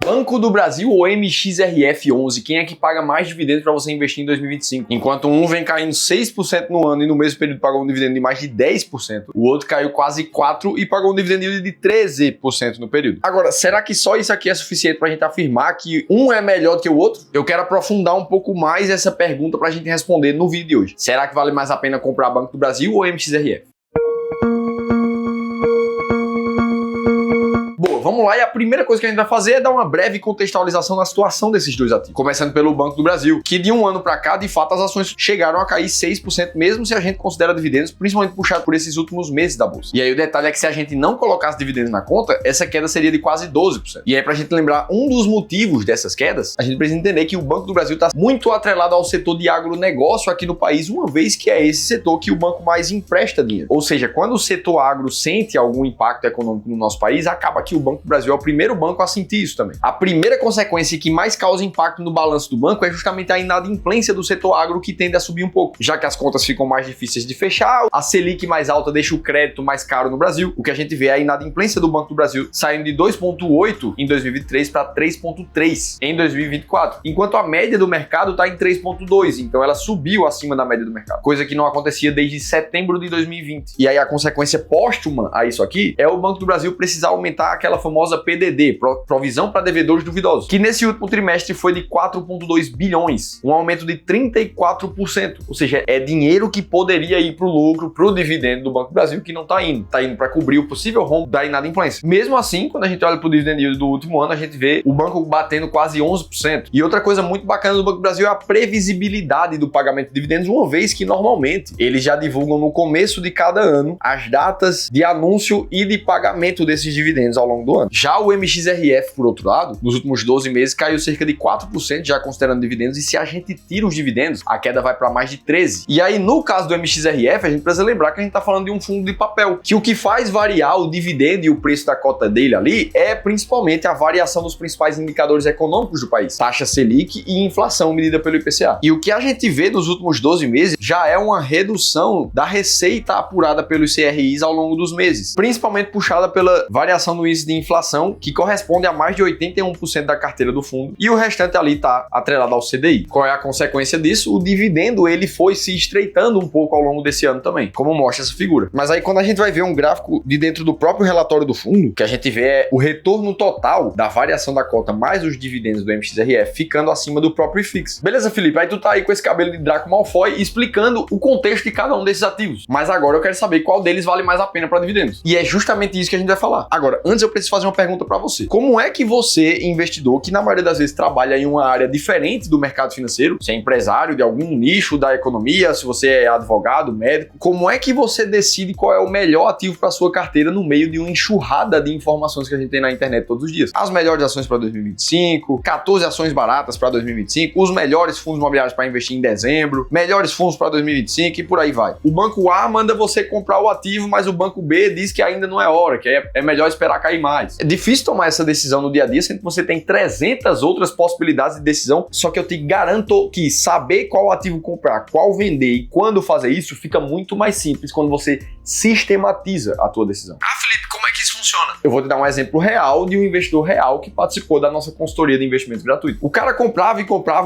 Banco do Brasil ou MXRF11, quem é que paga mais dividendos para você investir em 2025? Enquanto um vem caindo 6% no ano e no mesmo período pagou um dividendo de mais de 10%, o outro caiu quase 4% e pagou um dividendo de 13% no período. Agora, será que só isso aqui é suficiente para a gente afirmar que um é melhor do que o outro? Eu quero aprofundar um pouco mais essa pergunta para a gente responder no vídeo de hoje. Será que vale mais a pena comprar Banco do Brasil ou MXRF? Boa, vamos lá, e a primeira coisa que a gente vai fazer é dar uma breve contextualização da situação desses dois ativos. Começando pelo Banco do Brasil, que de um ano para cá, de fato, as ações chegaram a cair 6%, mesmo se a gente considera dividendos, principalmente puxado por esses últimos meses da bolsa. E aí o detalhe é que se a gente não colocasse dividendos na conta, essa queda seria de quase 12%. E aí, pra gente lembrar um dos motivos dessas quedas, a gente precisa entender que o Banco do Brasil está muito atrelado ao setor de agronegócio aqui no país, uma vez que é esse setor que o banco mais empresta dinheiro. Ou seja, quando o setor agro sente algum impacto econômico no nosso país, acaba que o Banco do Brasil é o primeiro banco a sentir isso também. A primeira consequência que mais causa impacto no balanço do banco é justamente a inadimplência do setor agro, que tende a subir um pouco, já que as contas ficam mais difíceis de fechar, a Selic mais alta deixa o crédito mais caro no Brasil. O que a gente vê é a inadimplência do Banco do Brasil saindo de 2,8 em 2023 para 3,3 em 2024, enquanto a média do mercado está em 3,2, então ela subiu acima da média do mercado, coisa que não acontecia desde setembro de 2020. E aí a consequência póstuma a isso aqui é o Banco do Brasil precisar aumentar aquela famosa PDD, provisão para devedores duvidosos, que nesse último trimestre foi de 4,2 bilhões, um aumento de 34%, ou seja, é dinheiro que poderia ir para o lucro, para o dividendo do Banco do Brasil, que não está indo para cobrir o possível rombo da inadimplência. Mesmo assim, quando a gente olha para o dividend yield do último ano, a gente vê o banco batendo quase 11%. E outra coisa muito bacana do Banco do Brasil é a previsibilidade do pagamento de dividendos, uma vez que normalmente eles já divulgam no começo de cada ano as datas de anúncio e de pagamento desses dividendos ao longo do ano. Já o MXRF, por outro lado, nos últimos 12 meses caiu cerca de 4%, já considerando dividendos, e se a gente tira os dividendos, a queda vai para mais de 13%. E aí, no caso do MXRF, a gente precisa lembrar que a gente está falando de um fundo de papel, que o que faz variar o dividendo e o preço da cota dele ali é principalmente a variação dos principais indicadores econômicos do país, taxa Selic e inflação medida pelo IPCA. E o que a gente vê nos últimos 12 meses já é uma redução da receita apurada pelos CRIs ao longo dos meses, principalmente puxada pela variação do índice de inflação, que corresponde a mais de 81% da carteira do fundo, e o restante ali está atrelado ao CDI. Qual é a consequência disso? O dividendo ele foi se estreitando um pouco ao longo desse ano também, como mostra essa figura. Mas aí quando a gente vai ver um gráfico de dentro do próprio relatório do fundo, que a gente vê é o retorno total da variação da cota mais os dividendos do MXRF ficando acima do próprio IFIX. Beleza, Felipe? Aí tu tá aí com esse cabelo de Draco Malfoy explicando o contexto de cada um desses ativos. Mas agora eu quero saber qual deles vale mais a pena para dividendos. E é justamente isso que a gente vai falar. Agora, antes eu preciso fazer uma pergunta para você. Como é que você, investidor, que na maioria das vezes trabalha em uma área diferente do mercado financeiro, se é empresário de algum nicho da economia, se você é advogado, médico, como é que você decide qual é o melhor ativo para sua carteira no meio de uma enxurrada de informações que a gente tem na internet todos os dias? As melhores ações para 2025, 14 ações baratas para 2025, os melhores fundos imobiliários para investir em dezembro, melhores fundos para 2025 e por aí vai. O banco A manda você comprar o ativo, mas o banco B diz que ainda não é hora, que é melhor esperar cair mais. É difícil tomar essa decisão no dia a dia, sendo que você tem 300 outras possibilidades de decisão, só que eu te garanto que saber qual ativo comprar, qual vender e quando fazer isso fica muito mais simples quando você sistematiza a tua decisão. Ah, Felipe, como é que isso funciona? Eu vou te dar um exemplo real de um investidor real que participou da nossa consultoria de investimentos gratuito. O cara comprava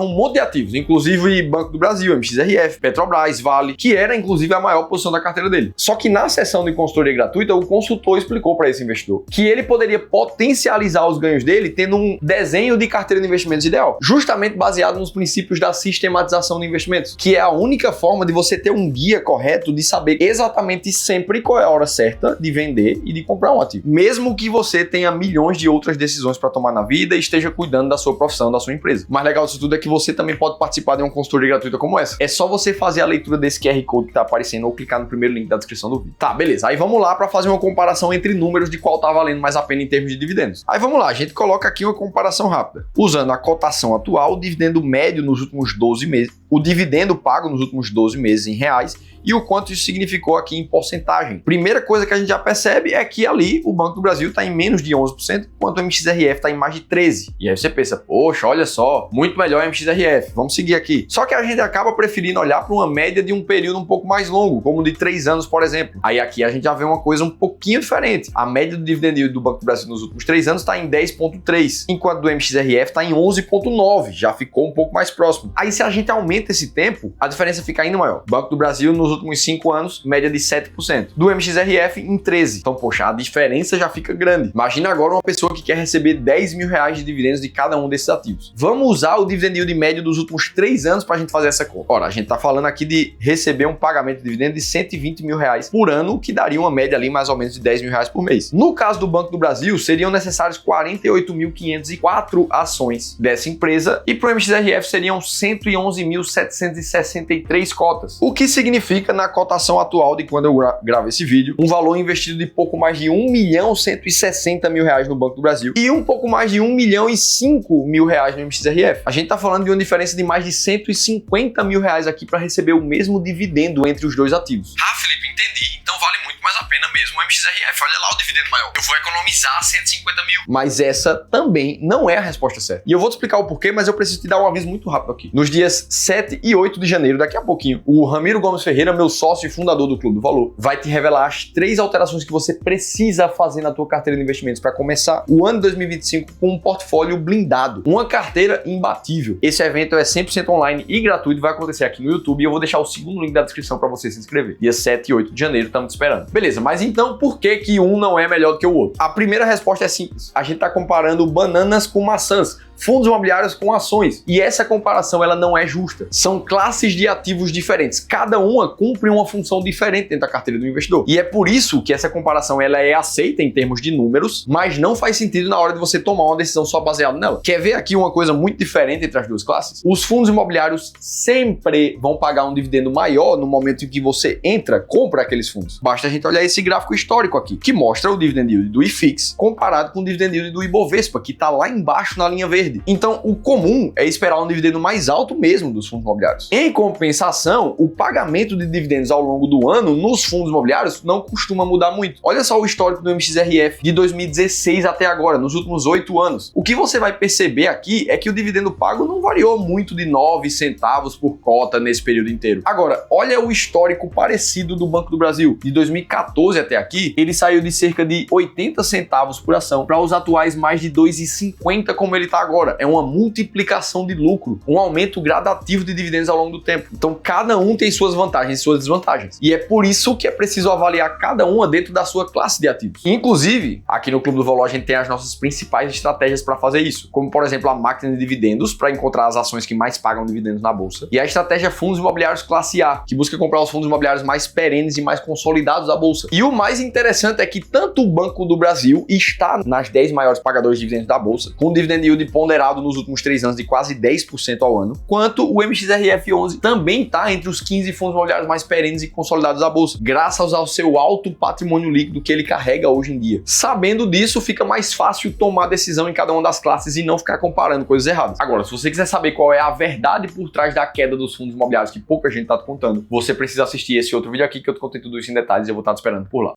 um monte de ativos, inclusive Banco do Brasil, MXRF, Petrobras, Vale, que era inclusive a maior posição da carteira dele. Só que na sessão de consultoria gratuita, o consultor explicou para esse investidor que ele poderia potencializar os ganhos dele tendo um desenho de carteira de investimentos ideal, justamente baseado nos princípios da sistematização de investimentos, que é a única forma de você ter um guia correto de saber exatamente sempre qual é a hora certa de vender e de comprar um ativo, mesmo que você tenha milhões de outras decisões para tomar na vida e esteja cuidando da sua profissão, da sua empresa. O mais legal disso tudo é que você também pode participar de uma consultoria gratuita como essa. É só você fazer a leitura desse QR Code que tá aparecendo ou clicar no primeiro link da descrição do vídeo. Tá, beleza. Aí vamos lá para fazer uma comparação entre números de qual tá valendo mais a pena em termos de dividendos. Aí vamos lá, a gente coloca aqui uma comparação rápida. Usando a cotação atual, o dividendo médio nos últimos 12 meses o dividendo pago nos últimos 12 meses em reais e o quanto isso significou aqui em porcentagem. Primeira coisa que a gente já percebe é que ali o Banco do Brasil está em menos de 11%, enquanto o MXRF está em mais de 13%. E aí você pensa, poxa, olha só, muito melhor o MXRF, vamos seguir aqui. Só que a gente acaba preferindo olhar para uma média de um período um pouco mais longo, como de 3 anos, por exemplo. Aí aqui a gente já vê uma coisa um pouquinho diferente. A média do dividend yield do Banco do Brasil nos últimos 3 anos está em 10,3%, enquanto do MXRF está em 11,9%, já ficou um pouco mais próximo. Aí se a gente aumenta esse tempo, a diferença fica ainda maior. O Banco do Brasil nos últimos 5 anos, média de 7%. Do MXRF em 13%. Então, poxa, a diferença já fica grande. Imagina agora uma pessoa que quer receber 10 mil reais de dividendos de cada um desses ativos. Vamos usar o dividend yield médio dos últimos 3 anos para a gente fazer essa conta. Ora, a gente está falando aqui de receber um pagamento de dividendo de 120 mil reais por ano, que daria uma média ali mais ou menos de 10 mil reais por mês. No caso do Banco do Brasil, seriam necessários 48.504 ações dessa empresa e para o MXRF seriam 111.763 cotas. O que significa, na cotação atual de quando eu gravo esse vídeo, um valor investido de pouco mais de 1.160.000 reais no Banco do Brasil e um pouco mais de 1.005.000 reais no MXRF. A gente tá falando de uma diferença de mais de 150 mil reais aqui para receber o mesmo dividendo entre os dois ativos. Ah, Felipe, entendi. Então vale muito mais a pena mesmo o MXRF. Olha lá o dividendo maior. Eu vou economizar 150 mil. Mas essa também não é a resposta certa. E eu vou te explicar o porquê, mas eu preciso te dar um aviso muito rápido aqui. Nos dias 7 e 8 de janeiro, daqui a pouquinho, o Ramiro Gomes Ferreira, meu sócio e fundador do Clube do Valor, vai te revelar as 3 alterações que você precisa fazer na tua carteira de investimentos para começar o ano de 2025 com um portfólio blindado, uma carteira imbatível. Esse evento é 100% online e gratuito, vai acontecer aqui no YouTube e eu vou deixar o segundo link da descrição para você se inscrever. Dia 7 e 8 de janeiro, estamos te esperando. Beleza, mas então por que um não é melhor do que o outro? A primeira resposta é simples. A gente está comparando bananas com maçãs, fundos imobiliários com ações. E essa comparação ela não é justa. São classes de ativos diferentes. Cada uma cumpre uma função diferente dentro da carteira do investidor. E é por isso que essa comparação ela é aceita em termos de números, mas não faz sentido na hora de você tomar uma decisão só baseada nela. Quer ver aqui uma coisa muito diferente entre as duas classes? Os fundos imobiliários sempre vão pagar um dividendo maior no momento em que você compra aqueles fundos. Basta a gente olhar esse gráfico histórico aqui, que mostra o dividend yield do IFIX comparado com o dividend yield do Ibovespa, que está lá embaixo na linha verde. Então, o comum é esperar um dividendo mais alto mesmo dos fundos imobiliários. Em compensação, o pagamento de dividendos ao longo do ano nos fundos imobiliários não costuma mudar muito. Olha só o histórico do MXRF de 2016 até agora, nos últimos 8 anos. O que você vai perceber aqui é que o dividendo pago não variou muito de 9 centavos por cota nesse período inteiro. Agora, olha o histórico parecido do Banco do Brasil. De 2014 até aqui, ele saiu de cerca de 80 centavos por ação para os atuais mais de 2,50 como ele está agora. É uma multiplicação de lucro, um aumento gradativo de dividendos ao longo do tempo. Então, cada um tem suas vantagens e suas desvantagens. E é por isso que é preciso avaliar cada uma dentro da sua classe de ativos. Inclusive, aqui no Clube do Valor, a gente tem as nossas principais estratégias para fazer isso, como, por exemplo, a máquina de dividendos, para encontrar as ações que mais pagam dividendos na bolsa, e a estratégia fundos imobiliários classe A, que busca comprar os fundos imobiliários mais perenes e mais consolidados da bolsa. E o mais interessante é que tanto o Banco do Brasil está nas 10 maiores pagadores de dividendos da bolsa, com dividend yield ponderado nos últimos 3 anos de quase 10% ao ano, quanto o MXRF11 também está entre os 15 fundos imobiliários mais perenes e consolidados da bolsa, graças ao seu alto patrimônio líquido que ele carrega hoje em dia. Sabendo disso, fica mais fácil tomar decisão em cada uma das classes e não ficar comparando coisas erradas. Agora, se você quiser saber qual é a verdade por trás da queda dos fundos imobiliários que pouca gente está te contando, você precisa assistir esse outro vídeo aqui que eu te contei tudo isso em detalhes e eu vou estar te esperando por lá.